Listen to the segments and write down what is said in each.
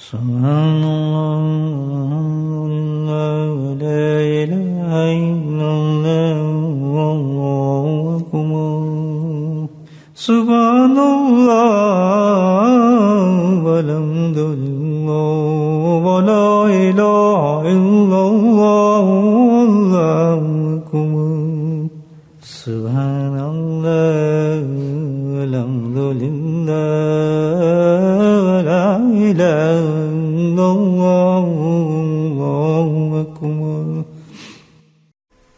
سبحان اللہ والحمد للہ لا الہ الا اللہ واللہ اکبر سبحان اللہ والحمد للہ ولا الہ الا اللہ واللہ اکبر سبحان اللہ والحمد للہ ولا الہ الا اللہ واللہ اکبر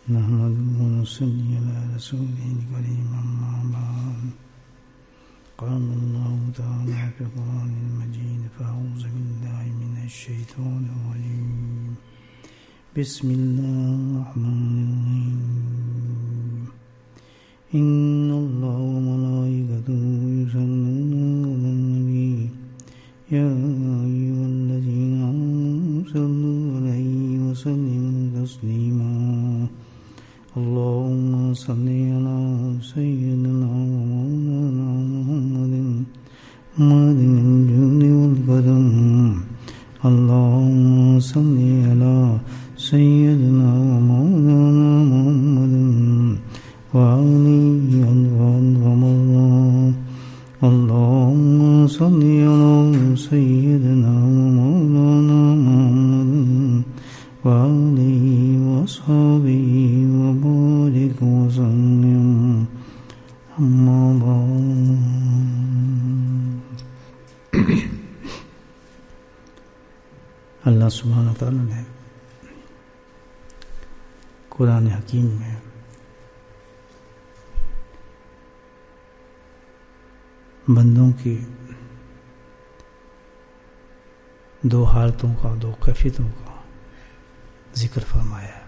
نحمده ونصلي على رسوله الكريم أما بعد قال الله تعالى في القرآن المجيد فأعوذ بالله من الشيطان الرجيم بسم الله الرحمن الرحيم إن الله وملائكته يصلون على النبي يا أيها الذين آمنوا صلوا عليه وسلموا تسليما اللهم صل على سيدنا ومولانا محمد معدن الجود والكرم اللهم صل على سيدنا ومولانا محمد وآله ومن اللهم صل على سيدنا ومولانا محمد وآله وصحبه وبارك وسلم أما بعد اللہ سبحانہ وتعالی نے قرآن حکیم میں بندوں کی دو حالتوں کا دو کیفیتوں کا ذکر فرمایا ہے.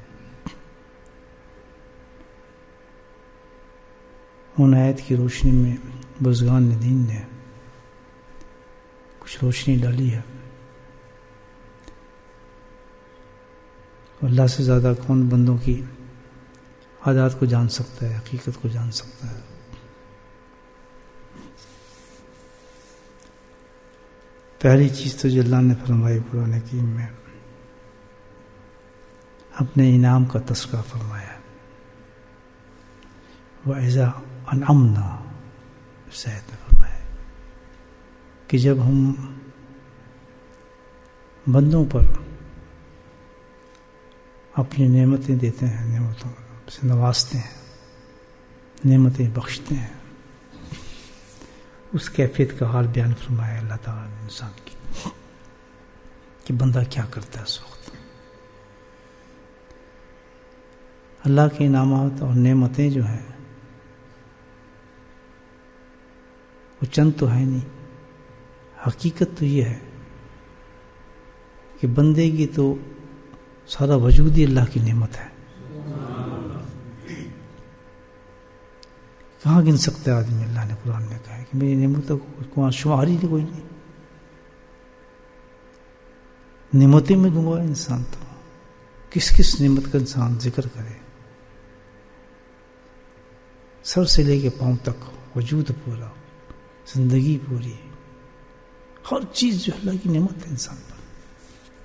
ان آیت کی روشنی میں بزرگان دین نے کچھ روشنی ڈالی ہے. اللہ سے زیادہ کون بندوں کی عادات کو جان سکتا ہے، حقیقت کو جان سکتا ہے. پہلی چیز تو جو اللہ نے فرمائی قرآن حکیم میں اپنے انعام کا تذکرہ فرمایا. وَإِذَا أَنْعَمْنَا سید نے فرمایا کہ جب ہم بندوں پر اپنی نعمتیں دیتے ہیں، نعمتوں سے نوازتے ہیں، نعمتیں بخشتے ہیں، اس کیفیت کا حال بیان فرمایا اللہ تعالیٰ نے انسان کی کہ بندہ کیا کرتا ہے اس وقت. اللہ کے انعامات اور نعمتیں جو ہیں وہ چند تو ہے نہیں، حقیقت تو یہ ہے کہ بندے کی تو سارا وجود ہی اللہ کی نعمت ہے. کہاں گن سکتا ہے آدمی؟ اللہ نے قرآن میں کہا ہے کہ میری نعمتوں کو شمار ہی کوئی نہیں. نعمتیں میں دوں گا انسان تو کس کس نعمت کا انسان ذکر کرے. سر سے لے کے پاؤں تک وجود پورا، زندگی پوری، ہر چیز جو اللہ کی نعمت ہے انسان پر.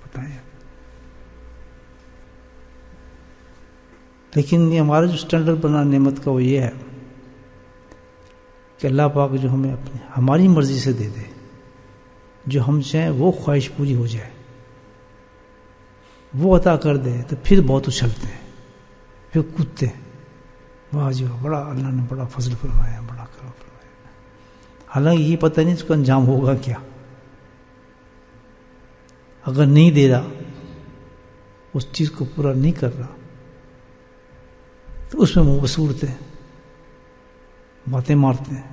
بتائیں لیکن یہ ہمارا جو سٹینڈرڈ بنا نعمت کا وہ یہ ہے کہ اللہ پاک جو ہمیں ہماری مرضی سے دے دے، جو ہم چاہیں وہ خواہش پوری ہو جائے، وہ عطا کر دے تو پھر بہت اچھلتے ہیں، پھر کودتے ہیں. واہ جی واہ، بڑا اللہ نے بڑا فضل فرمایا، بڑا کرم فرمایا. حالانکہ یہ پتہ نہیں اس کا انجام ہوگا کیا. اگر نہیں دے رہا، اس چیز کو پورا نہیں کر رہا، تو اس میں منہ بسورتے ہیں، باتیں مارتے ہیں،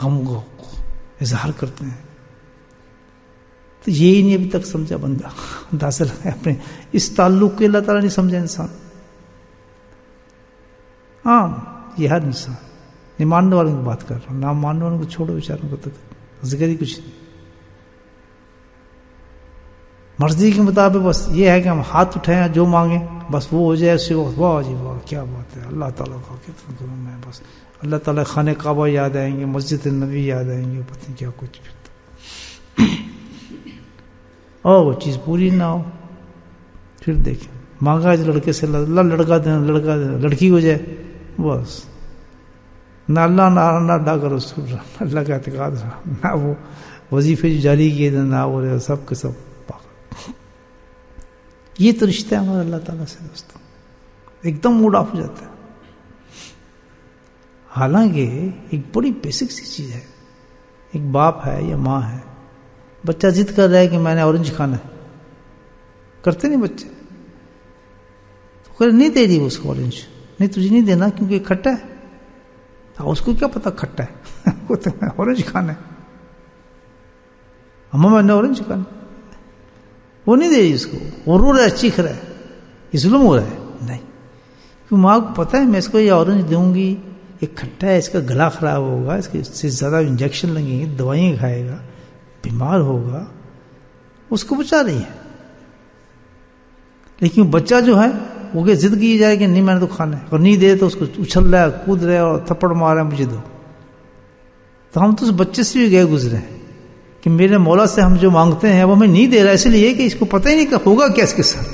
غم کا اظہار کرتے ہیں. تو یہی نہیں ابھی تک سمجھا بندہ. اندازہ لگا اپنے اس تعلق کے اللہ تعالیٰ نہیں سمجھا انسان. ہاں یہ ہر انسان، نہیں ماننے والوں کی بات کر رہا ہوں، نہ ماننے والوں کو چھوڑو، بیچاروں کو تو ذکر ہی کچھ نہیں. مرضی کے مطابق بس یہ ہے کہ ہم ہاتھ اٹھائیں جو مانگیں بس وہ ہو جائے اسی وقت. واہ جی واہ، کیا بات ہے، اللہ تعالیٰ کا کتنا کرم ہے. بس اللہ تعالیٰ خانہ کعبہ یاد آئیں گے، مسجد نبی یاد آئیں گے، پتہ نہیں کیا کچھ. اور وہ چیز پوری نہ ہو، پھر دیکھیں مانگا اس لڑکے سے اللہ لڑکا دینا لڑکی ہو جائے، بس نہ اللہ نہ ڈاکر رسول اللہ کا اعتقاد رہا، نہ وہ وظیفے جو جاری کیے تھے، نہ وہ سب کے سب پاگل۔ یہ تو رشتہ ہے ہمارا اللہ تعالیٰ سے دوستوں، ایک دم موڈ آف ہو جاتا ہے۔ حالانکہ ایک بڑی بیسک سی چیز ہے، ایک باپ ہے یا ماں ہے، بچہ ضد کر رہا ہے کہ میں نے اورنج کھانا ہے، کرتے نہیں بچے، تو نہیں دے دی اس کو اورنج، نہیں تجھے نہیں دینا کیونکہ کھٹا ہے، اس کو کیا پتا کھٹا ہے، وہ تو اورنج کھانا ہے، اماں میں نے اورنج کھانا، وہ نہیں دے رہی اس کو، وہ رو رہا ہے چیخ رہا ہے، یہ ظلم ہو رہا ہے، نہیں، کیوں ماں کو پتا ہے میں اس کو یہ اورنج دوں گی، یہ کھٹا ہے، اس کا گلا خراب ہوگا، اس کے سے زیادہ انجیکشن لگیں گے، دوائیں کھائے گا، بیمار ہوگا، اس کو بچا رہی ہے۔ لیکن بچہ جو ہے وہ کہ ضد کی جائے کہ نہیں میں نے تو کھانا ہے، اور نہیں دے تو اس کو اچھل رہا ہے، کود رہا ہے اور تھپڑ مار رہا ہے مجھے دو۔ تو ہم تو اس بچے سے بھی گئے گزرے ہیں کہ میرے مولا سے ہم جو مانگتے ہیں وہ ہمیں نہیں دے رہا، اس لیے کہ اس کو پتہ ہی نہیں کہ ہوگا کیا اس کے ساتھ۔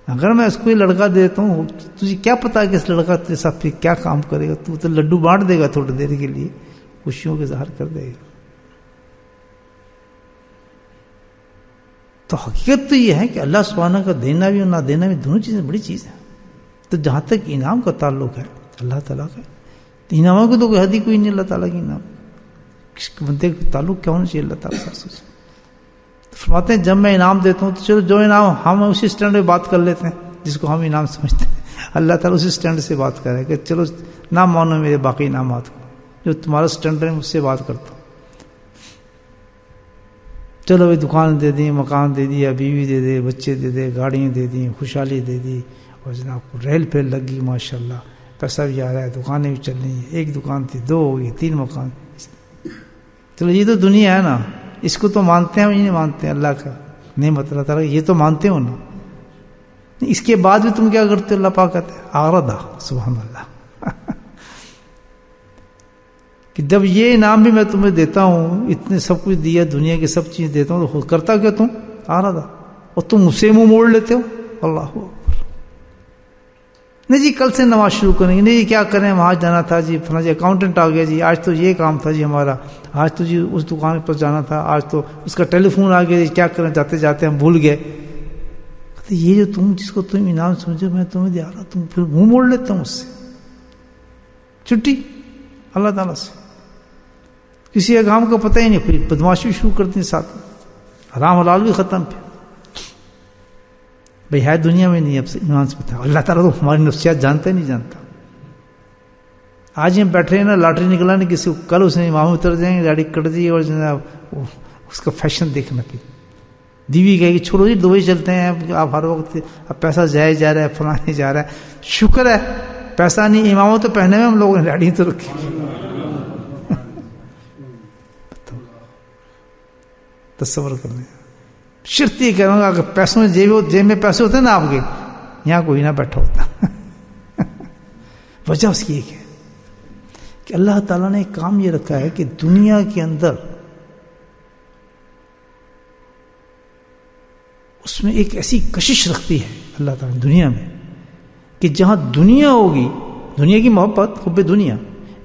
اگر میں اس کو یہ لڑکا دیتا ہوں، تجھے کیا پتا کہ اس لڑکا تیرے ساتھ پھر کیا کام کرے گا، تو لڈو بانٹ دے گا تھوڑی دیر کے لیے، خوشیوں کے اظہار کر دے گا۔ تو حقیقت تو یہ ہے کہ اللہ سبحانہ کا دینا بھی اور نہ دینا بھی دونوں چیزیں بڑی چیز ہیں۔ تو جہاں تک انعام کا تعلق ہے اللہ تعالیٰ کا، تو انعاموں کو تو کوئی حد ہی کوئی نہیں اللہ تعالیٰ کی انعام، کس بندے کا تعلق کیا ہونا چاہیے اللہ تعالیٰ سے۔ فرماتے ہیں جب میں انعام دیتا ہوں تو چلو جو انعام ہم اسی سٹینڈ پہ بات کر لیتے ہیں جس کو ہم انعام سمجھتے ہیں، اللہ تعالیٰ اسی سٹینڈ سے بات کرے کہ چلو نہ مانو میرے باقی انعامات کو، جو تمہارا سٹینڈ ہے مجھ سے بات کرتا ہوں، چلو بھائی دکان دے دی، مکان دے دیا، بیوی دے دے، بچے دے دے، گاڑیاں دے دی، خوشحالی دے دی، اور جناب کو ریل پھیل لگ گئی ماشاءاللہ، پیسہ بھی آ رہا ہے، دکانیں بھی چل رہی ہیں، ایک دکان تھی 2 ہو گئی 3 مکان، چلو یہ تو دنیا ہے نا، اس کو تو مانتے ہیں، یہ نہیں مانتے ہیں اللہ کا نعمت اللہ تعالیٰ، یہ تو مانتے ہو نا، اس کے بعد بھی تم کیا کرتے ہو؟ اللہ پاک کہتے ہیں آردہ، سبحان اللہ، کہ جب یہ انعام بھی میں تمہیں دیتا ہوں، اتنے سب کچھ دیا، دنیا کی سب چیز دیتا ہوں، تو کرتا کیا تم؟ آردہ، اور تم مجھ سے منہ موڑ لیتے ہو، اللہ اکبر، نہیں جی کل سے نماز شروع کریں گے، نہیں جی کیا کریں، وہاں جانا تھا جی، فلاں جی اکاؤنٹنٹ آ گیا جی، آج تو یہ کام تھا جی ہمارا، آج تو جی اس دکان پر جانا تھا، آج تو اس کا ٹیلی فون آ گیا جی، کیا کریں، جاتے جاتے ہم بھول گئے۔ کہتے یہ جو تم جس کو تم انعام سمجھو میں تمہیں دے رہا، تم پھر منہ موڑ لیتے ہو مجھ سے، چھٹی اللہ تعالیٰ سے، کسی کا کام کا پتہ ہی نہیں، پھر بدماشی شروع کرتے ہیں ساتھ، حرام حلال بھی ختم، پھر بھئی ہے دنیا میں نہیں، اب سے ایمان سے بتا، اللہ تعالیٰ تو ہماری نفسیات جانتا ہی نہیں جانتا۔ آج ہم بیٹھے ہیں نا، لاٹری نکلا نہیں کسی کو، کل اس نے امام اتر جائیں گے، گاڑی کٹ دی، اور جناب اس کا فیشن دیکھنا، پھر دیوی کہے گی چھوڑو جی دبئی چلتے ہیں، آپ ہر وقت اب پیسہ جائے جا رہا ہے، فلانے جا رہا ہے، شکر ہے پیسہ نہیں، اماموں تو پہنے میں ہم لوگوں نے گاڑی تو رکھی، تصور کر لیں، شرط یہ کروں گا اگر پیسوں جیب میں پیسے ہوتے نا آپ کے، یہاں کوئی نہ بیٹھا ہوتا۔ وجہ اس کی ایک ہے کہ اللہ تعالیٰ نے ایک کام یہ رکھا ہے کہ دنیا کے اندر اس میں ایک ایسی کشش رکھتی ہے اللہ تعالیٰ دنیا میں کہ جہاں دنیا ہوگی، دنیا کی محبت، حب دنیا،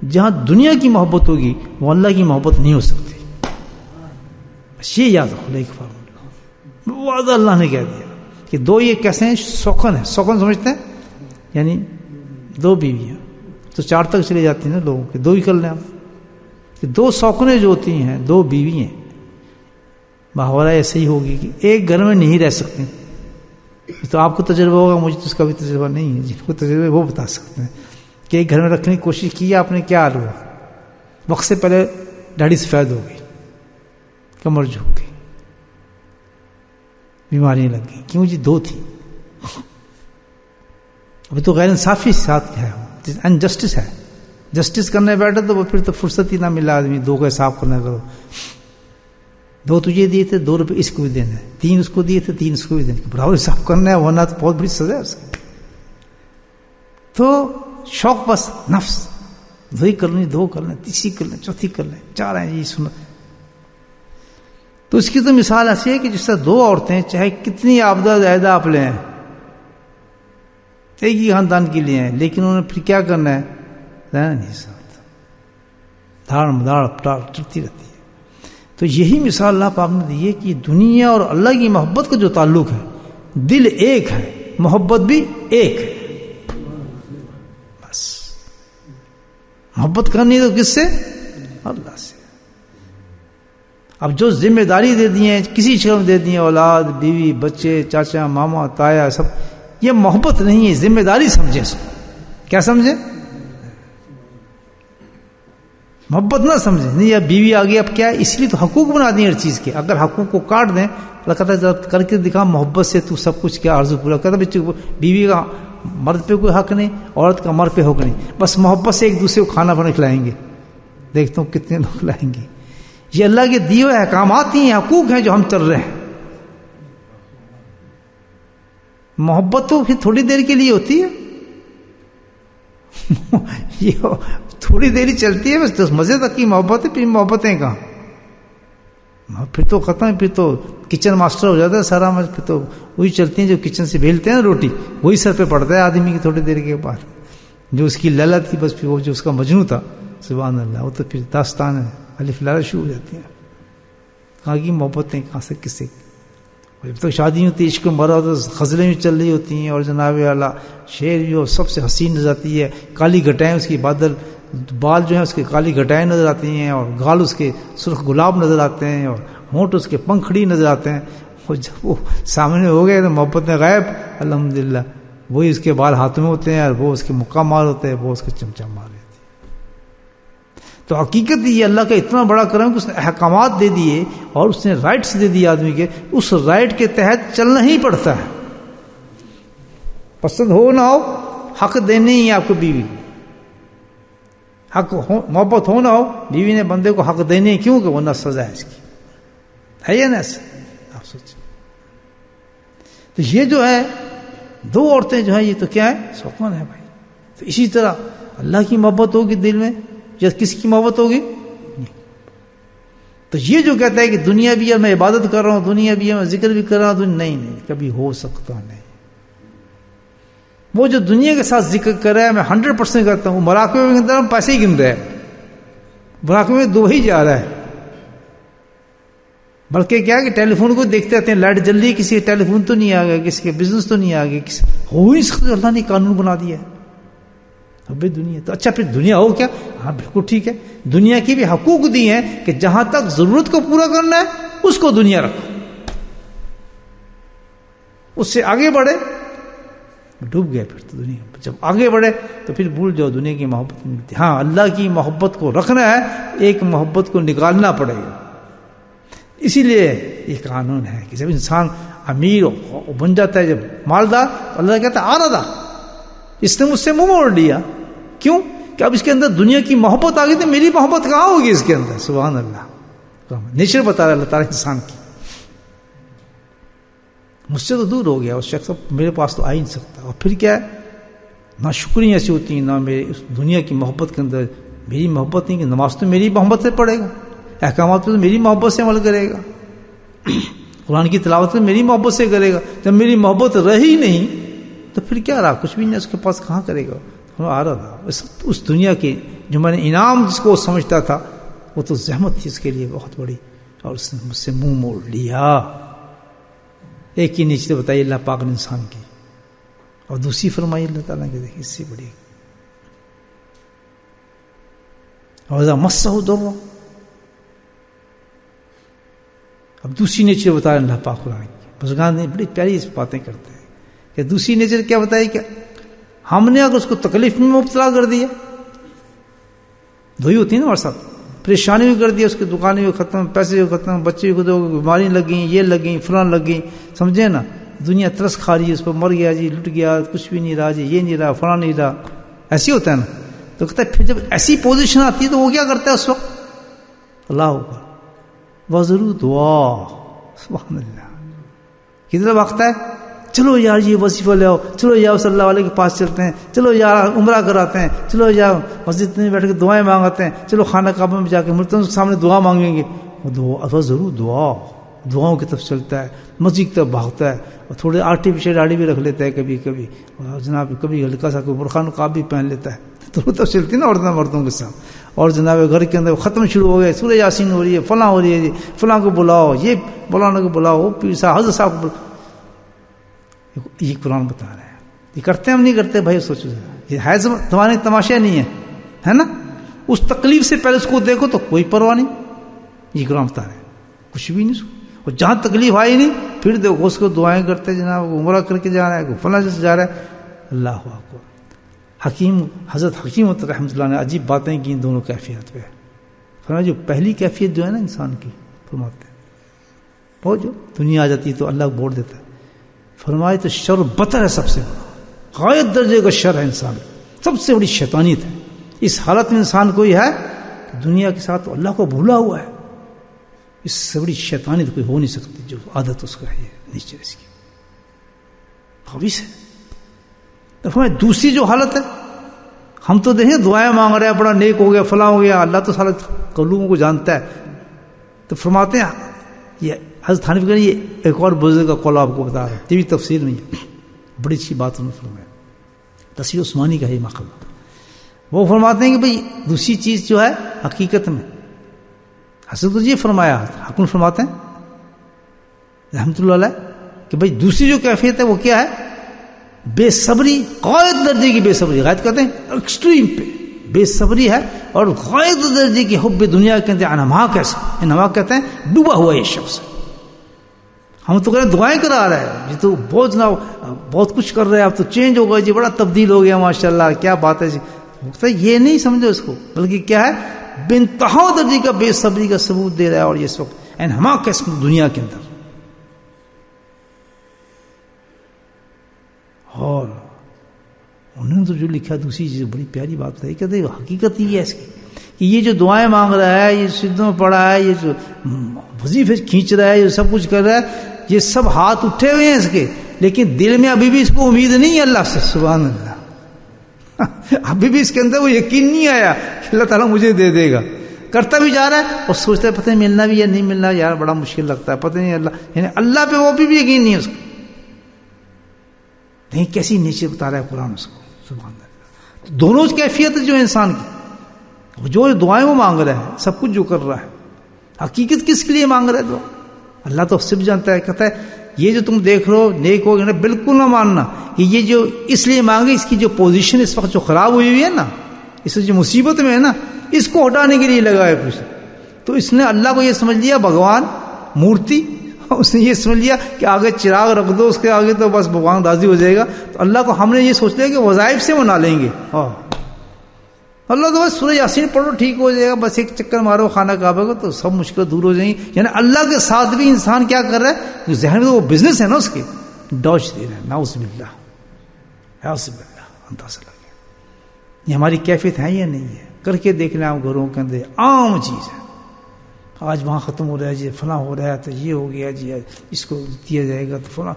جہاں دنیا کی محبت ہوگی وہ اللہ کی محبت نہیں ہو سکتی۔ بس یہ یاد رکھو، ایک فارمولہ وعدہ اللہ نے کہہ دیا کہ 2 یہ کیسے ہیں، سوکن ہے، سوکن سمجھتے ہیں، یعنی 2 بیویاں تو 4 تک چلے جاتی ہیں نا لوگوں کے، 2 ہی کر لیں آپ، کہ 2 سوکنیں جو ہوتی ہیں، 2 بیوی ہیں، ماحولہ ایسے ہی ہوگی کہ ایک گھر میں نہیں رہ سکتے۔ تو آپ کو تجربہ ہوگا، مجھے تو اس کا بھی تجربہ نہیں ہے، جن کو تجربہ وہ بتا سکتے ہیں کہ ایک گھر میں رکھنے کی کوشش کی، آپ نے کیا حال ہوا، وقت سے پہلے ڈاڑھی سفید ہو گئی، کمر جھک گئی، بیماریاں لگ گئی، کیوں جی 2 تھی۔ ابھی تو غیر انصافی ساتھ کیا ہے، انجسٹس ہے، جسٹس کرنے بیٹھے تو وہ پھر تو فرصت ہی نہ ملا آدمی 2 کا حساب کرنا کرو، 2 تجھے دیے تھے، 2 روپے اس کو بھی دینا ہے، 3 اس کو دیے تھے، 3 اس کو بھی دینا ہے، برابر حساب کرنا ہے، ورنہ تو بہت بڑی سزا ہے اس کی۔ تو شوق بس نفس، 2 ہی کر لیں، 2 کر لیں، 3 کر لیں، 4 کر لیں، 4 ہیں جی سنو۔ تو تو اس کی تو مثال ایسی ہے کہ جس طرح دو عورتیں چاہے کتنی آبدہ زیادہ آپ لیں ایک ہی خاندان کے لیے ہیں، لیکن انہوں نے پھر کیا کرنا ہے، رہنا نہیں ساتھ، دھاڑ مداڑ چلتی رہتی ہے۔ تو یہی مثال اللہ پاک نے دی ہے کہ دنیا اور اللہ کی محبت کا جو تعلق ہے، دل ایک ہے، محبت بھی ایک ہے، بس محبت کرنی تو کس سے؟ اللہ سے۔ اب جو ذمہ داری دے دی ہیں کسی شکل میں دے دی ہیں، اولاد، بیوی، بچے، چاچا، ماما، تایا، سب، یہ محبت نہیں ہے، ذمہ داری سمجھیں اس کو۔ کیا سمجھیں؟ محبت نہ سمجھیں، نہیں اب بیوی آ گئی اب کیا ہے، اس لیے تو حقوق بنا دیں ہر چیز کے۔ اگر حقوق کو کاٹ دیں، اللہ کہتا ہے کر کے دکھا محبت سے تو سب کچھ کیا عرض پورا کرتا ہے۔ بیوی کا مرد پہ کوئی حق نہیں، عورت کا مرد پہ حق نہیں، بس محبت سے ایک دوسرے کو کھانا بنا کھلائیں گے، دیکھتا ہوں کتنے لوگ کھلائیں گے۔ یہ اللہ کے دیے ہوئے احکامات ہی ہیں، حقوق ہیں جو ہم چل رہے ہیں۔ محبت تو پھر تھوڑی دیر کے لیے ہوتی ہے، یہ تھوڑی دیر ہی چلتی ہے، بس مزے تک کی محبت ہے، پھر محبتیں کہاں، پھر تو ختم، پھر تو کچن ماسٹر ہو جاتا ہے سارا، پھر تو وہی چلتی ہیں جو کچن سے بھیلتے ہیں روٹی، وہی سر پہ پڑتا ہے آدمی کی تھوڑی دیر کے بعد۔ جو اس کی لیلا تھی بس پھر وہ جو اس کا مجنوں تھا، سبحان اللہ، وہ تو پھر داستان ہے، الف لام شروع ہو جاتی ہیں۔ کہاں کی محبتیں، کہاں سے کس سے؟ جب تک شادی ہوتی عشق مرا تو غزلیں بھی چل رہی ہوتی ہیں، اور جناب اعلیٰ شعر بھی، اور سب سے حسین نظر آتی ہے، کالی گھٹائیں اس کی، بادل بال جو ہیں اس کے کالی گھٹائیں نظر آتی ہیں، اور گال اس کے سرخ گلاب نظر آتے ہیں، اور ہونٹ اس کے پنکھڑی نظر آتے ہیں۔ اور جب وہ سامنے ہو گئے تو محبت میں غائب، الحمدللہ، وہی اس کے بال ہاتھ میں ہوتے ہیں، اور وہ اس کے مکہ مار ہوتے ہیں، وہ اس کے چمچہ مار ہوتے ہیں۔ تو حقیقت یہ اللہ کا اتنا بڑا کرم کہ اس نے احکامات دے دیے اور اس نے رائٹس دے دیے آدمی کے، اس رائٹ کے تحت چلنا ہی پڑتا ہے، پسند ہو نہ ہو، حق دینے ہی آپ کو بیوی، حق محبت ہو نہ ہو، بیوی نے بندے کو حق دینے، کیوں کہ وہ نہ سزا ہے اس کی، ہے یا نہ ایسا؟ آپ سوچیں۔ تو یہ جو ہے دو عورتیں جو ہیں یہ تو کیا ہے، سکون ہے بھائی۔ تو اسی طرح اللہ کی محبت ہوگی دل میں، یا کس کی محبت ہوگی؟ تو یہ جو کہتا ہے کہ دنیا بھی ہے، میں عبادت کر رہا ہوں، دنیا بھی ہے، میں ذکر بھی کر رہا ہوں، نہیں کبھی ہو سکتا نہیں۔ وہ جو دنیا کے ساتھ ذکر کر رہا ہے میں 100% کرتا ہوں، مراقبے میں گن رہا ہوں، پیسے ہی گن رہا ہے، مراقبے میں دو ہی جا رہا ہے، بلکہ کیا کہ ٹیلی فون کو دیکھتے رہتے ہیں، لائٹ جل رہی ہے، کسی کا ٹیلی فون تو نہیں آ گیا، کسی کے بزنس تو نہیں آ گیا، ہو ہی نہیں سکتا، اللہ نے قانون بنا دیا ہے۔ اب دنیا تو اچھا، پھر دنیا ہو کیا؟ ہاں بالکل ٹھیک ہے، دنیا کی بھی حقوق دی ہیں کہ جہاں تک ضرورت کو پورا کرنا ہے اس کو دنیا رکھو، اس سے آگے بڑھے ڈوب گئے، پھر تو دنیا جب آگے بڑھے تو پھر بھول جاؤ دنیا کی محبت ملتی۔ ہاں اللہ کی محبت کو رکھنا ہے، ایک محبت کو نکالنا پڑے گا۔ اسی لیے یہ قانون ہے کہ جب انسان امیر بن جاتا ہے، جب مالدار، تو اللہ کہتا ہے آ رہا تھا، اس نے مجھ سے منہ موڑ لیا، کیوں کہ اب اس کے اندر دنیا کی محبت آ گئی، تو میری محبت کہاں ہوگی اس کے اندر؟ سبحان اللہ، نیچر بتا رہا ہے اللہ تعالیٰ انسان کی، مجھ سے تو دور ہو گیا، اس شخص میرے پاس تو آ ہی نہیں سکتا۔ اور پھر کیا ہے، نہ شکریہ ایسی ہوتی ہیں، نہ میرے اس دنیا کی محبت کے اندر میری محبت نہیں، کہ نماز تو میری محبت سے پڑھے گا، احکامات پہ تو میری محبت سے عمل کرے گا، قرآن کی تلاوت میں میری محبت سے کرے گا۔ جب میری محبت رہی نہیں تو پھر کیا رہا؟ کچھ بھی نہیں، اس کے پاس کہاں کرے گا؟ آ رہا تھا اس دنیا کی جو میں نے انعام جس کو سمجھتا تھا، وہ تو زحمت تھی اس کے لیے بہت بڑی، اور اس نے مجھ سے منہ موڑ لیا۔ ایک ہی نیچے بتائی اللہ پاک نے انسان کی، اور دوسری فرمائی اللہ تعالیٰ کی، دیکھیے اس سے بڑی، اور مسہ ضر، اب دوسری نیچر بتا رہے اللہ پاک قرآن کی، بزرگان نے بڑی پیاری باتیں کرتے ہیں کہ دوسری نیچر کیا بتائی کہ ہم نے اگر اس کو تکلیف میں مبتلا کر دیا، وہی ہوتی ہے نا ہمارے ساتھ، پریشانی بھی کر دیا، اس کی دکانیں بھی ختم، پیسے بھی ختم، بچے بھی ختم، بیماری لگ گئیں، یہ لگ گئیں، فلاں لگ گئیں، سمجھے نا، دنیا ترس کھا رہی ہے، اس پر مر گیا جی، لٹ گیا، کچھ بھی نہیں رہا جی، یہ نہیں رہا، فلاں نہیں رہا، ایسی ہوتا ہے نا۔ تو کہتا ہے پھر جب ایسی پوزیشن آتی ہے تو وہ کیا کرتا ہے اس وقت؟ اللہ ہوگا وہ ضرور دعا، سبحان اللہ، کتنا وقت ہے، چلو یار یہ وظیفہ لے آؤ، چلو یار صلی اللہ علیہ کے پاس چلتے ہیں، چلو یار عمرہ کراتے ہیں، چلو یار مسجد میں بیٹھ کے دعائیں مانگاتے ہیں، چلو خانہ کعبہ میں جا کے مرتد کے سامنے دعا مانگیں گے، وہ ضرور دعا، دعاؤں کی طرف چلتا ہے، مسجد کی طرف بھاگتا ہے، اور تھوڑے آرٹیفیشل داڑھی بھی رکھ لیتا ہے کبھی کبھی، اور جناب کبھی ہلکا سا کوئی برقع نقاب بھی پہن لیتا ہے، تو وہ تو چلتی نا عورتیں مردوں کے ساتھ. اور جناب گھر کے اندر ختم شروع ہو گئے، سورہ یاسین ہو رہی ہے، فلاں ہو رہی ہے، جی فلاں کو بلاؤ، یہ مولانا کو بلاؤ، وہ پیر صاحب حضرت صاحب کو بلاؤ. یہ قرآن بتا رہے ہیں. یہ کرتے ہیں ہم نہیں کرتے بھائی؟ سوچو یہ ہے تمہارے تماشا نہیں ہے نا. اس تکلیف سے پہلے اس کو دیکھو تو کوئی پرواہ نہیں. یہ قرآن بتا رہے ہیں کچھ بھی نہیں. اور جہاں تکلیف آئی نہیں پھر دیکھو اس کو دعائیں کرتے جناب، عمرہ کر کے جا رہا ہے، کوئی فلاں سے جا رہا ہے. اللہ اکبر. حضرت حکیم رحمۃ اللہ نے عجیب باتیں کی ان دونوں کیفیت پہ. فرمایا جو پہلی کیفیت جو ہے نا انسان کی، فرماتے ہیں وہ جو دنیا آ جاتی ہے تو اللہ کو بوڑ دیتا ہے. فرمائے تو شر بتر ہے، سب سے بڑا غایت درجے کا شر ہے انسان، سب سے بڑی شیطانیت ہے. اس حالت میں انسان کوئی ہے کہ دنیا کے ساتھ اللہ کو بھولا ہوا ہے. اس سے بڑی شیطانیت کوئی ہو نہیں سکتی جو عادت اس کا ہے نیچے اس کی خویش ہے. تو فرمائے دوسری جو حالت ہے، ہم تو دیکھیں دعائیں مانگ رہے ہیں، بڑا نیک ہو گیا فلاں ہو گیا، اللہ تو سارا قلوبوں کو جانتا ہے. تو فرماتے ہیں یہ حضرت حنفی یہ ایک اور بزرگ کا قول آپ کو بتا رہا ہے، یہ بھی تفسیر نہیں ہے، بڑی اچھی بات انہوں نے فرمایا. تفسیر عثمانی کا ہے مقام. وہ فرماتے ہیں کہ بھئی دوسری چیز جو ہے حقیقت میں حضرت تو یہ فرمایا، حکم فرماتے ہیں رحمۃ اللہ علیہ کہ بھئی دوسری جو کیفیت ہے وہ کیا ہے؟ بے صبری، غایت درجے کی بے صبری. غایت کہتے ہیں ایکسٹریم پہ بے صبری ہے، اور غایت درجے کی حب دنیا کے اندر انہماک. انہماک کہتے ہیں ڈوبا ہوا یہ شخص. ہم تو کہتے ہیں دعائیں کرا رہے ہیں، یہ تو بہت جناب بہت کچھ کر رہے ہیں، اب تو چینج ہو گیا جی، بڑا تبدیل ہو گیا ماشاءاللہ، کیا بات ہے جی. یہ نہیں سمجھو اس کو، بلکہ کیا ہے بے انتہا درجے کا بے صبری کا ثبوت دے رہا ہے. اور یہ اس وقت انہماک ہے اس دنیا کے اندر. اور انہوں نے تو جو لکھا دوسری چیز بڑی پیاری بات ہے، کہتے ہیں حقیقت یہ ہے اس کی کہ یہ جو دعائیں مانگ رہا ہے، یہ سجدوں میں پڑا ہے، یہ جو وظیفے کھینچ رہا ہے، یہ سب کچھ کر رہا ہے، یہ سب ہاتھ اٹھے ہوئے ہیں اس کے، لیکن دل میں ابھی بھی اس کو امید نہیں ہے اللہ سے. سبحان اللہ. ابھی بھی اس کے اندر وہ یقین نہیں آیا کہ اللہ تعالیٰ مجھے دے دے گا. کرتا بھی جا رہا ہے اور سوچتا ہے پتہ نہیں ملنا بھی یا نہیں ملنا، یار بڑا مشکل لگتا ہے، پتہ نہیں اللہ، یعنی اللہ پہ وہ بھی یقین نہیں ہے اس کو. نہیں کیسی نیچے بتا رہا ہے قرآن اس کو. سبحان اللہ. دونوں کیفیت جو انسان کی، جو دعائیں وہ مانگ رہا ہے، سب کچھ جو کر رہا ہے، حقیقت کس کے لیے مانگ رہا ہے دعا اللہ تو سب جانتا ہے. کہتا ہے یہ جو تم دیکھ رہو نیک ہو گیا، بالکل نہ ماننا کہ یہ جو اس لیے مانگے، اس کی جو پوزیشن اس وقت جو خراب ہوئی ہے نا، اس جو مصیبت میں ہے نا، اس کو ہٹانے کے لیے لگا ہے کچھ. تو اس نے اللہ کو یہ سمجھ لیا بھگوان مورتی، اس نے یہ سمجھ لیا کہ آگے چراغ رکھ دو اس کے آگے تو بس بھگوان راضی ہو جائے گا. تو اللہ کو ہم نے یہ سوچ لیا کہ وظائف سے منا لیں گے. اللہ تو بس سورہ یاسین پڑھو ٹھیک ہو جائے گا، بس ایک چکر مارو خانہ کعبہ کو تو سب مشکل دور ہو جائیں گی. یعنی اللہ کے ساتھ بھی انسان کیا کر رہا ہے، ذہن میں وہ بزنس ہے نا اس کے، ڈوج دے رہے ہیں. نعوذ باللہ، نعوذ باللہ، اندازہ لگا. یہ ہماری کیفیت ہے یا نہیں ہے؟ کر کے دیکھنا آپ گھروں کے اندر عام چیز ہے. آج وہاں ختم ہو رہا ہے جی، فلاں ہو رہا ہے تو یہ ہو گیا جی، اس کو دیا جائے گا تو فلاں.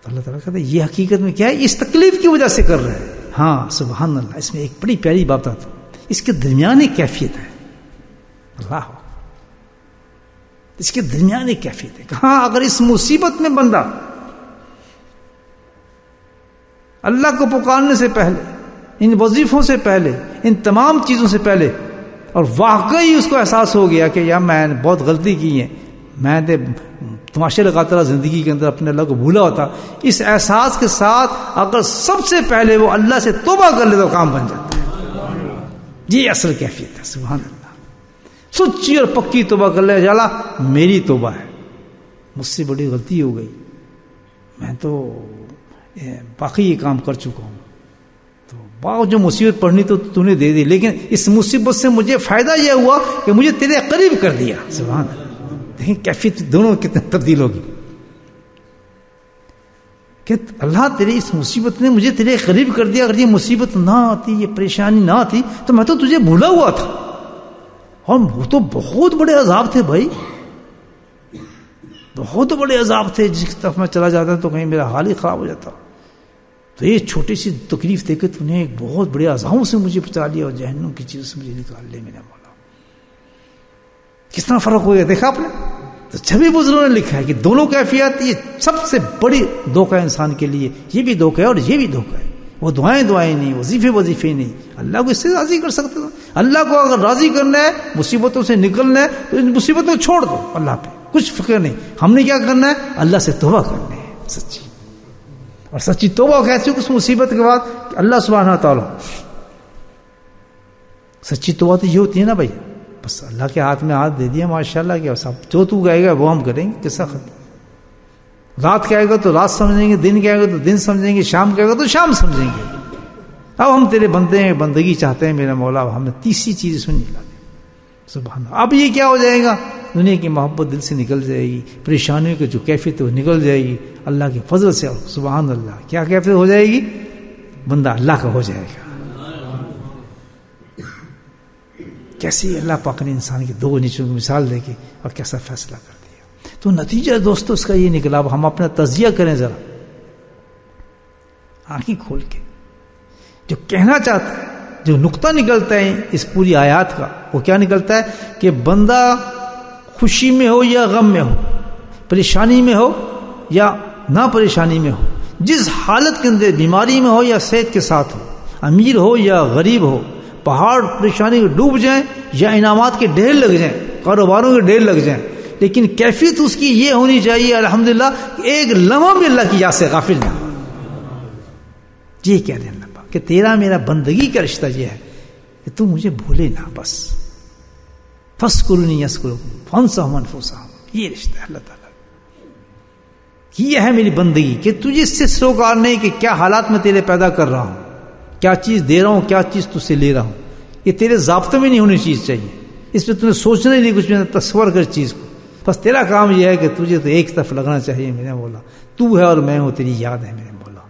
اللہ تعالیٰ کہتا ہے یہ حقیقت میں کیا ہے، اس تکلیف کی وجہ سے کر رہے ہیں. ہاں سبحان اللہ. اس میں ایک بڑی پیاری بات آتی ہے، اس کے درمیان ایک کیفیت ہے. اللہ، اس کے درمیان ایک کیفیت ہے. کہاں اگر اس مصیبت میں بندہ اللہ کو پکارنے سے پہلے، ان وظیفوں سے پہلے، ان تمام چیزوں سے پہلے، اور واقعی اس کو احساس ہو گیا کہ یار میں نے بہت غلطی کی ہے، میں نے تماشے لگاتا رہا زندگی کے اندر، اپنے اللہ کو بھولا ہوتا، اس احساس کے ساتھ اگر سب سے پہلے وہ اللہ سے توبہ کر لے تو کام بن جاتا ہے. یہ اصل کیفیت ہے. سبحان اللہ. سچی اور پکی توبہ کر لے، جالا میری توبہ ہے، مجھ سے بڑی غلطی ہو گئی، میں تو باقی یہ کام کر چکا ہوں، تو باغ جو مصیبت پڑھنی تو نے دے دی، لیکن اس مصیبت سے مجھے فائدہ یہ ہوا کہ مجھے تیرے قریب کر دیا. سبحان اللہ. دیکھیں کیفیت دونوں کتنے تبدیل ہوگی کہ اللہ تیری اس مصیبت نے مجھے تیرے قریب کر دیا. اگر یہ مصیبت نہ آتی، یہ پریشانی نہ آتی تو میں تو تجھے بھولا ہوا تھا. اور وہ تو بہت بڑے عذاب تھے بھائی، بہت بڑے عذاب تھے، جس طرف میں چلا جاتا تو کہیں میرا حال ہی خراب ہو جاتا. تو یہ چھوٹی سی تکلیف دے کے تو نے ایک بہت بڑے عذابوں سے مجھے بچا لیا، اور جہنم کی چیزوں سے مجھے نکال لے میرا مولا. کس طرح فرق ہو گیا دیکھا آپ نے. تو سبھی بزرگوں نے لکھا ہے کہ دونوں کیفیت یہ سب سے بڑی دھوکہ انسان کے لیے. یہ بھی دھوکہ ہے اور یہ بھی دھوکہ ہے. وہ دعائیں نہیں, وظیفے نہیں. اللہ کو اس سے راضی کر سکتے ہو. اللہ کو اگر راضی کرنا ہے, مصیبتوں سے نکلنا ہے, تو ان مصیبتوں کو چھوڑ دو اللہ پہ, کچھ فکر نہیں. ہم نے کیا کرنا ہے, اللہ سے توبہ کرنی ہے سچی. اور سچی توبہ کیسی اس مصیبت کے بعد کہ اللہ سبحانہ تعالیٰ, سچی توبہ تو یہ ہوتی ہے نا بھائی, بس اللہ کے ہاتھ میں ہاتھ دے دیا ماشاءاللہ, کیا صاحب جو تو کہے گا وہ ہم کریں گے. قصہ ختم. رات کہے گا تو رات سمجھیں گے, دن کہے گا تو دن سمجھیں گے, شام کہے گا تو شام سمجھیں گے. اب ہم تیرے بندے ہیں, بندگی چاہتے ہیں میرا مولا. ہمیں تیسری چیز سنی لا دے. سبحان اللہ. اب یہ کیا ہو جائے گا, دنیا کی محبت دل سے نکل جائے گی, پریشانیوں کی جو کیفیت ہے وہ نکل جائے گی اللہ کے فضل سے. سبحان اللہ. کیا کیفیت ہو جائے گی, بندہ اللہ کا ہو جائے گا. کیسی اللہ پاک نے انسان کے دو نیچوں کی مثال دے کے اور کیسا فیصلہ کر دیا. تو نتیجہ دوستو اس کا یہ نکلا. اب ہم اپنا تجزیہ کریں ذرا آنکھیں کھول کے. جو کہنا چاہتا ہے, جو نقطہ نکلتا ہے اس پوری آیات کا, وہ کیا نکلتا ہے کہ بندہ خوشی میں ہو یا غم میں ہو, پریشانی میں ہو یا نہ پریشانی میں ہو, جس حالت کے اندر, بیماری میں ہو یا صحت کے ساتھ ہو, امیر ہو یا غریب ہو, پہاڑ پریشانی ڈوب جائیں یا انعامات کے ڈھیر لگ جائیں, کاروباروں کے ڈھیر لگ جائیں, لیکن کیفیت اس کی یہ ہونی چاہیے الحمدللہ کہ ایک لمحہ بھی اللہ کی یاد سے غافل نہ. یہ کہہ رہے ہیں اللہ پاک کہ تیرا میرا بندگی کا رشتہ یہ ہے کہ تو مجھے بھولے نہ. بس فَاسْكُرُونِي يَذْكُرُكُمْ فَانْسَوْا أَنفُسَهُمْ. یہ رشتہ ہے اللہ تعالیٰ. یہ ہے میری بندگی کہ تجھے اس سے سروکار نہیں کہ کیا حالات میں تیرے پیدا کر رہا ہوں, کیا چیز دے رہا ہوں, کیا چیز تجھ سے لے رہا ہوں. یہ تیرے ضابطے میں نہیں ہونی چیز چاہیے. اس پہ تمہیں سوچنا ہی نہیں کچھ بھی, تصور کر چیز کو. بس تیرا کام یہ ہے کہ تجھے تو ایک طرف لگنا چاہیے میرے مولا, تو ہے اور میں ہوں, تیری یاد ہے میرے مولا.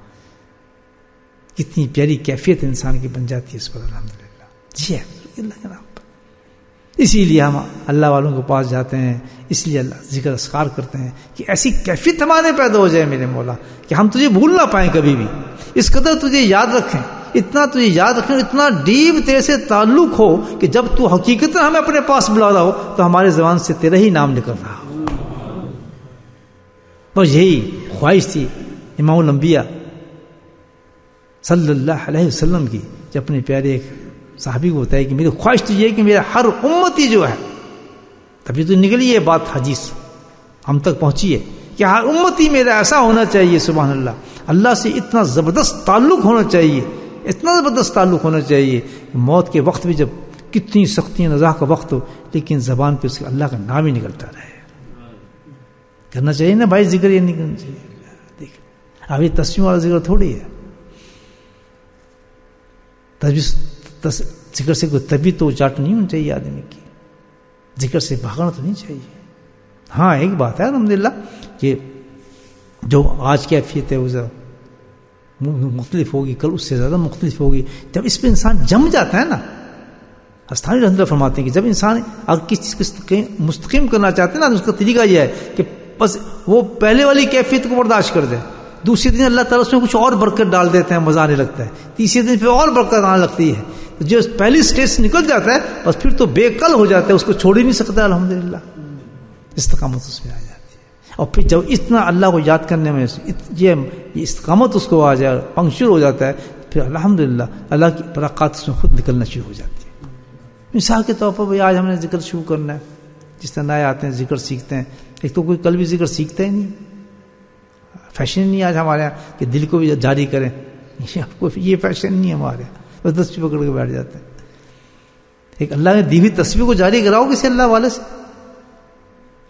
کتنی پیاری کیفیت انسان کی بن جاتی ہے اس پر الحمدللہ. جی ہے اللہ کے نام پر. اسی لیے ہم اللہ والوں کے پاس جاتے ہیں, اس لیے اللہ ذکر اذکار کرتے ہیں کہ ایسی کیفیت ہمارے پیدا ہو جائے میرے مولا کہ ہم تجھے بھول نہ پائیں کبھی بھی. اس قدر تجھے یاد رکھیں, اتنا تجھے یاد رکھیں, اتنا ڈیپ تیرے سے تعلق ہو کہ جب تو حقیقت ہمیں اپنے پاس بلا رہا ہو تو ہمارے زبان سے تیرا ہی نام نکل رہا ہو. بس یہی خواہش تھی امام الانبیاء صلی اللہ علیہ وسلم کی, جب اپنے پیارے ایک صحابی کو بتایا کہ میری خواہش تو یہ ہے کہ میرا ہر امتی جو ہے, تبھی تو نکلی یہ بات حدیث ہم تک پہنچی ہے کہ ہر امتی میرا ایسا ہونا چاہیے. سبحان اللہ. اللہ سے اتنا زبردست تعلق ہونا چاہیے, اتنا زبردست تعلق ہونا چاہیے کہ موت کے وقت بھی جب کتنی سختیاں نزاع کا وقت ہو, لیکن زبان پہ اس کے اللہ کا نام ہی نکلتا رہے. کرنا چاہیے نا بھائی ذکر, یہ نہیں کرنا چاہیے. دیکھ اب یہ تسبیح والا ذکر تھوڑی ہے. ذکر سے کوئی طبیعت تو چاٹ نہیں ہونی چاہیے آدمی کی, ذکر سے بھاگنا تو نہیں چاہیے. ہاں ایک بات ہے الحمدللہ کہ جو آج کی کیفیت ہے وہ مختلف ہوگی, کل اس سے زیادہ مختلف ہوگی. جب اس پہ انسان جم جاتا ہے نا, استھانی رحمۃ اللہ فرماتے ہیں کہ جب انسان اگر کسی چیز کو مستقیم کرنا چاہتے ہیں نا, اس کا طریقہ یہ ہے کہ بس وہ پہلے والی کیفیت کو برداشت کر دے, دوسرے دن اللہ تعالیٰ اس میں کچھ اور برکت ڈال دیتے ہیں, مزہ آنے لگتا ہے, تیسرے دن پہ اور برکت آنے لگتی ہے. جو پہلی سٹیج سے نکل جاتا ہے بس پھر تو بے کل ہو جاتا ہے, اس کو چھوڑ ہی نہیں سکتا الحمدللہ. استقامت اس میں آ جاتی ہے. اور پھر جب اتنا اللہ کو یاد کرنے میں یہ استقامت اس کو آ جائے, پنکچر ہو جاتا ہے, پھر الحمدللہ اللہ کی برکات اس میں خود نکلنا شروع ہو جاتی ہے. مثال کے طور پر آج ہم نے ذکر شروع کرنا ہے, جس طرح نئے آتے ہیں ذکر سیکھتے ہیں, ایک تو کوئی کل بھی ذکر سیکھتا ہی نہیں, فیشن نہیں آج ہمارے یہاں کہ دل کو بھی جاری کریں, یہ فیشن نہیں ہمارے یہاں, بس تسبیح پکڑ کے بیٹھ جاتے ہیں. ایک اللہ نے دی ہوئی تسبیح کو جاری کراؤ کسی اللہ والے سے.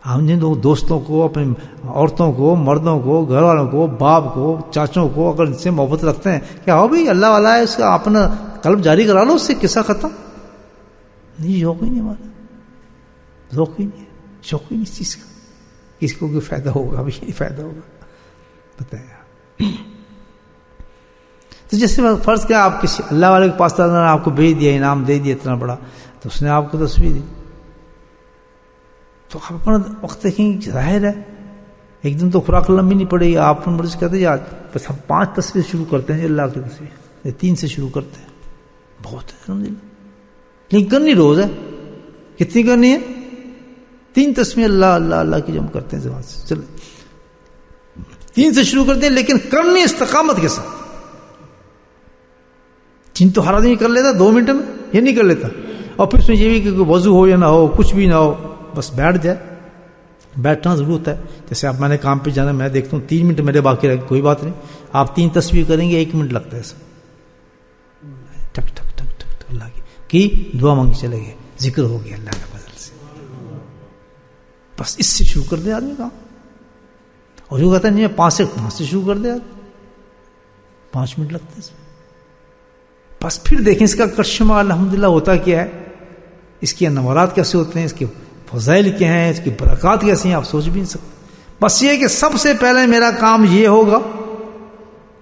ہم نے دوستوں کو, اپنے عورتوں کو, مردوں کو, گھر والوں کو, باپ کو, چاچوں کو اگر ان سے محبت رکھتے ہیں, کیا ہو بھائی اللہ والا ہے, اس کا اپنا قلب جاری کرا لو, اس سے قصہ ختم. نہیں, شوق ہی نہیں ہمارا, ذوق ہی نہیں, شوق ہی نہیں اس چیز کا. کس کو کوئی فائدہ ہوگا, ابھی نہیں فائدہ ہوگا, بتایا. تو جیسے فرض کیا آپ کسی اللہ والے کے پاس نے آپ کو بھیج دیا, انعام دے دیا اتنا بڑا, تو اس نے آپ کو تصویر دی, تو آپ اپنا وقت دیکھیں گے. ظاہر ہے ایک دن تو خوراک لمبی نہیں پڑے گی, آپ اپنا مرض کہتے ہیں آج بس ہم 5 تصویر شروع کرتے ہیں اللہ کی تصویر, 3 سے شروع کرتے ہیں, بہت ہے الحمدللہ. لیکن کرنی روز ہے. کتنی کرنی ہے؟ 3 تسبیح اللہ اللہ اللہ کی جو ہم کرتے ہیں زبان سے. چلو 3 سے شروع کرتے ہیں, لیکن کرنی استقامت کے ساتھ. 3 تو ہر آدمی کر لیتا 2 منٹ میں, یہ نہیں کر لیتا. اور پھر اس میں یہ بھی کہ وضو ہو یا نہ ہو, کچھ بھی نہ ہو, بس بیٹھ جائے. بیٹھنا ضرور ہوتا ہے. جیسے آپ میں نے کام پہ جانا, میں دیکھتا ہوں 3 منٹ میرے باقی رہ, کوئی بات نہیں, آپ 3 تسبیح کریں گے 1 منٹ لگتا ہے. ٹک ٹک ٹک ٹک ٹک اللہ کی دعا مانگی چلے گئے, ذکر ہو گیا اللہ کے فضل سے. بس اس سے شروع کر دے آدمی کام. اور جو کہتا ہے نہیں 5 سے شروع کر دے آدمی, 5 منٹ لگتے ہیں. بس پھر دیکھیں اس کا کرشمہ الحمدللہ ہوتا کیا ہے, اس کے انوارات کیسے ہوتے ہیں, اس کے فضائل کیا ہیں, اس کی برکات کیسی ہیں, آپ سوچ بھی نہیں سکتے. بس یہ کہ سب سے پہلے میرا کام یہ ہوگا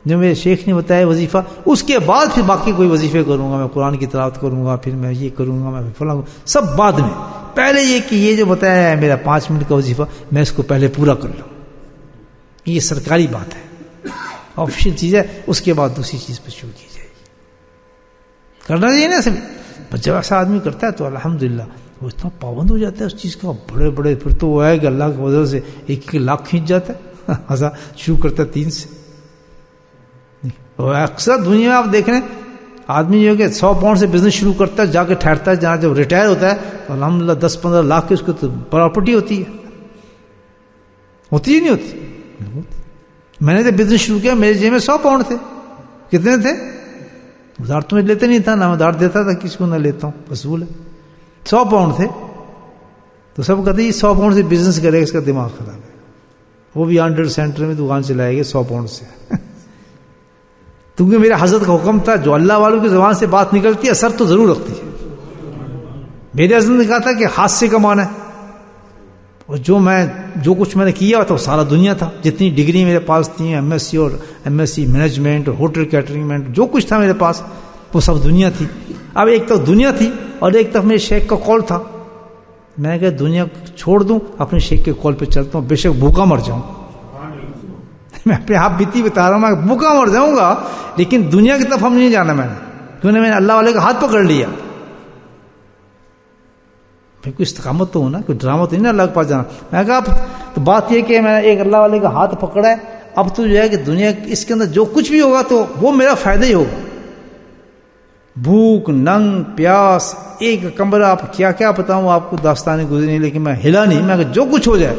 جو میرے شیخ نے بتایا وظیفہ, اس کے بعد پھر باقی کوئی وظیفے کروں گا, میں قرآن کی تلاوت کروں گا, پھر میں یہ کروں گا, میں فلاں, سب بعد میں. پہلے یہ کہ یہ جو بتایا ہے میرا 5 منٹ کا وظیفہ, میں اس کو پہلے پورا کر لوں. یہ سرکاری بات ہے, آفیشیل چیز ہے. اس کے بعد دوسری چیز پہ شروع کی جائے گی. کرنا چاہیے نا سبھی. بس جب ایسا آدمی کرتا ہے تو الحمدللہ وہ اتنا پابند ہو جاتا ہے اس چیز کا, بڑے بڑے, پھر تو وہ ہے کہ اللہ کی وجہ سے 1 لاکھ کھینچ جاتا ہے. ایسا شروع کرتا ہے 3 سے. اور اکثر دنیا میں آپ دیکھ رہے ہیں آدمی جو ہے کہ 100 پاؤنڈ سے بزنس شروع کرتا ہے, جا کے ٹھہرتا ہے, جہاں جب ریٹائر ہوتا ہے تو الحمدللہ 10-15 لاکھ کی اس کو تو پراپرٹی ہوتی ہے. ہوتی ہی نہیں ہوتی. میں نے جب بزنس شروع کیا میرے جیب میں 100 پاؤنڈ تھے. کتنے تھے؟ ادھار تو میں لیتے نہیں تھا, نہ میں ادھار دیتا تھا کسی کو, نہ لیتا ہوں, اصول ہے. 100 پاؤنڈ تھے. تو سب کہتے ہیں 100 پاؤنڈ سے بزنس کرے گا, اس کا دماغ خراب ہے. وہ بھی 100 سینٹر میں دکان چلائے گا 100 پاؤنڈ سے. کیونکہ میرے حضرت کا حکم تھا جو اللہ والوں کی زبان سے بات نکلتی ہے اثر تو ضرور رکھتی ہے. میرے حضرت نے کہا تھا کہ ہاتھ سے کمانا ہے. اور جو کچھ میں نے کیا تھا وہ سارا دنیا تھا. جتنی ڈگری میرے پاس تھی, MSc اور MSc مینجمنٹ اور ہوٹل کیٹرنگ, جو کچھ تھا میرے پاس وہ سب دنیا تھی. اب ایک طرف دنیا تھی اور ایک طرف میرے شیخ کا کال تھا. میں نے کہا دنیا چھوڑ دوں, اپنے شیخ کے کال پہ چلتا ہوں, بے شک بھوکا مر جاؤں. میں اپنے آپ بیتی بتا رہا ہوں, میں بھوکا مر جاؤں گا, لیکن دنیا کی طرف ہم نہیں جانا. میں نے کیوں نے اللہ والے کا ہاتھ پکڑ لیا. کوئی استقامت تو ہونا, کوئی ڈرامہ تو نہیں نا اللہ کے پاس جانا. میں کہا تو بات یہ کہ میں نے ایک اللہ والے کا ہاتھ پکڑا ہے, اب تو جو ہے کہ دنیا اس کے اندر جو کچھ بھی ہوگا تو وہ میرا فائدہ ہی ہوگا. بھوک, ننگ, پیاس, ایک کمرہ, آپ کیا کیا بتاؤں آپ کو, داستانیں گزری, لیکن میں ہلا نہیں. میں کہ جو کچھ ہو جائے.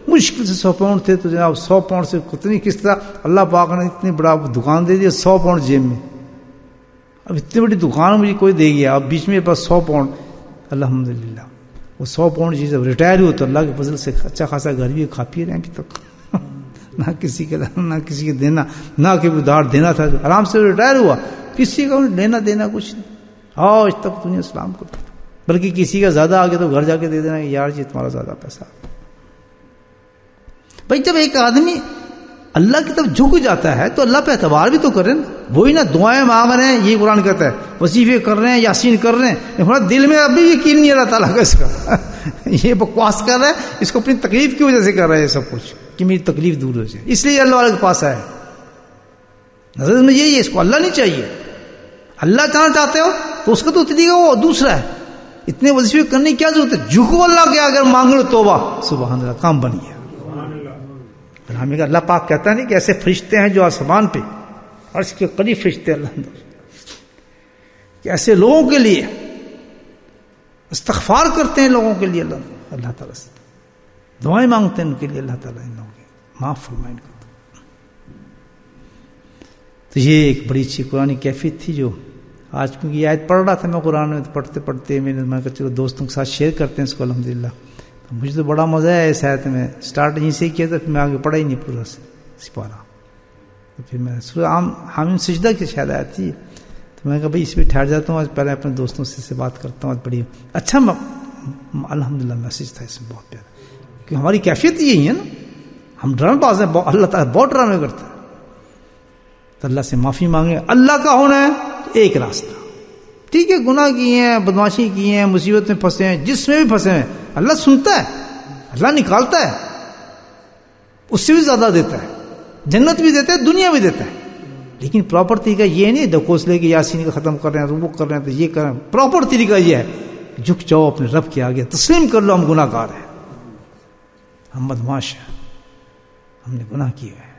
مشکل سے 100 پاؤنڈ تھے تو جناب 100 پاؤنڈ سے کتنی کس طرح اللہ پاک نے اتنی بڑا دکان دے دیا, 100 پاؤنڈ جیب میں. اب اتنی بڑی دکان مجھے کوئی دے گیا, اب بیچ میں بس 100 پاؤنڈ. الحمدللہ وہ 100 پاؤنڈ چیز اب ریٹائر ہو تو اللہ کے فضل سے اچھا خاصا گھر بھی کھا پی رہے ہیں ابھی تک. نہ کسی کے دینا, نہ کہ ادھار دینا تھا. آرام سے ریٹائر ہوا, کسی کا لینا دینا کچھ نہیں. آج تک دنیا اسلام کو, بلکہ کسی کا زیادہ آ گیا تو گھر جا کے دے دینا, یار جی تمہارا زیادہ پیسہ. بھائی جب ایک آدمی اللہ کی طرف جھک جاتا ہے تو اللہ پہ اعتبار بھی تو کریں. وہی نا دعائیں مانگ رہے ہیں, یہ قرآن کہتا ہے, وظیفے کر رہے ہیں, یاسین کر رہے ہیں, دل میں ابھی یقین نہیں اللہ تعالیٰ کا اس کا. یہ بکواس کر رہا ہے, اس کو اپنی تکلیف کی وجہ سے کر رہا ہے یہ سب کچھ, کہ میری تکلیف دور ہو جائے, اس لیے اللہ والے کے پاس آئے. نظر میں یہی ہے, اس کو اللہ نہیں چاہیے. اللہ چاہنا چاہتے ہو تو اس کا تو طریقہ وہ دوسرا ہے. اتنے وظیفے کرنے کی کیا ضرورت ہے, جھکو اللہ کے اگر مانگ لو توبہ, سبحان اللہ, کام بن گیا. ہمیں اللہ پاک کہتا نہیں کہ ایسے فرشتے ہیں جو آسمان پہ عرش کے قریب فرشتے اللہ کہ ایسے لوگوں کے لیے استغفار کرتے ہیں, لوگوں کے لیے اللہ تعالیٰ سے دعائیں مانگتے ہیں ان کے لیے, اللہ تعالیٰ ان لوگوں کے معاف فرمائے. تو یہ ایک بڑی اچھی قرآن کیفیت تھی جو آج, کیونکہ یہ آیت پڑھ رہا تھا میں قرآن میں, پڑھتے پڑھتے میں کہا چلو دوستوں کے ساتھ شیئر کرتے ہیں اس کو. الحمدللہ مجھے تو بڑا مزہ ہے اس آیت میں. سٹارٹ یہیں سے کیا تھا, پھر میں آگے پڑھا ہی نہیں پورا سپارہ. تو پھر میں سورہ حامیم سجدہ کی شاید آیت تھی, تو میں نے کہا بھائی اس پہ ٹھہر جاتا ہوں, آج پہلے اپنے دوستوں سے بات کرتا ہوں. آج بڑی اچھا الحمدللہ میسج تھا اس میں, بہت پیارا. کہ ہماری کیفیت یہی ہے نا, ہم ڈرامے باز ہیں, اللہ تعالیٰ بہت ڈرامے کرتا ہے. تو اللہ سے معافی مانگے. اللہ کا ہونا ہے ایک راستہ, ٹھیک ہے, گناہ کیے ہیں, بدماشی کی ہیں, مصیبت میں پھنسے ہیں, جس میں بھی پھنسے ہیں, اللہ سنتا ہے, اللہ نکالتا ہے, اس سے بھی زیادہ دیتا ہے, جنت بھی دیتا ہے, دنیا بھی دیتا ہے. لیکن پراپر طریقہ یہ نہیں ڈھکوس لے کے یاسین کا ختم کر رہے ہیں, وہ کر رہے ہیں, تو یہ کر رہے ہیں. پراپر طریقہ یہ ہے, جھک جاؤ اپنے رب کے آگے, تسلیم کر لو ہم گناہ گار ہیں, ہم بدمعاش ہیں، ہم نے گناہ کیا ہے.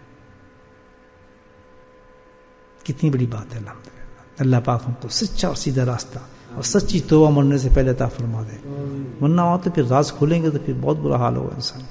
کتنی بڑی بات ہے. الحمدللہ اللہ پاک ہم کو سچا اور سیدھا راستہ اور سچی توبہ مرنے سے پہلے عطا فرما دے، ورنہ ہو تو پھر راز کھولیں گے تو پھر بہت برا حال ہوگا انسان.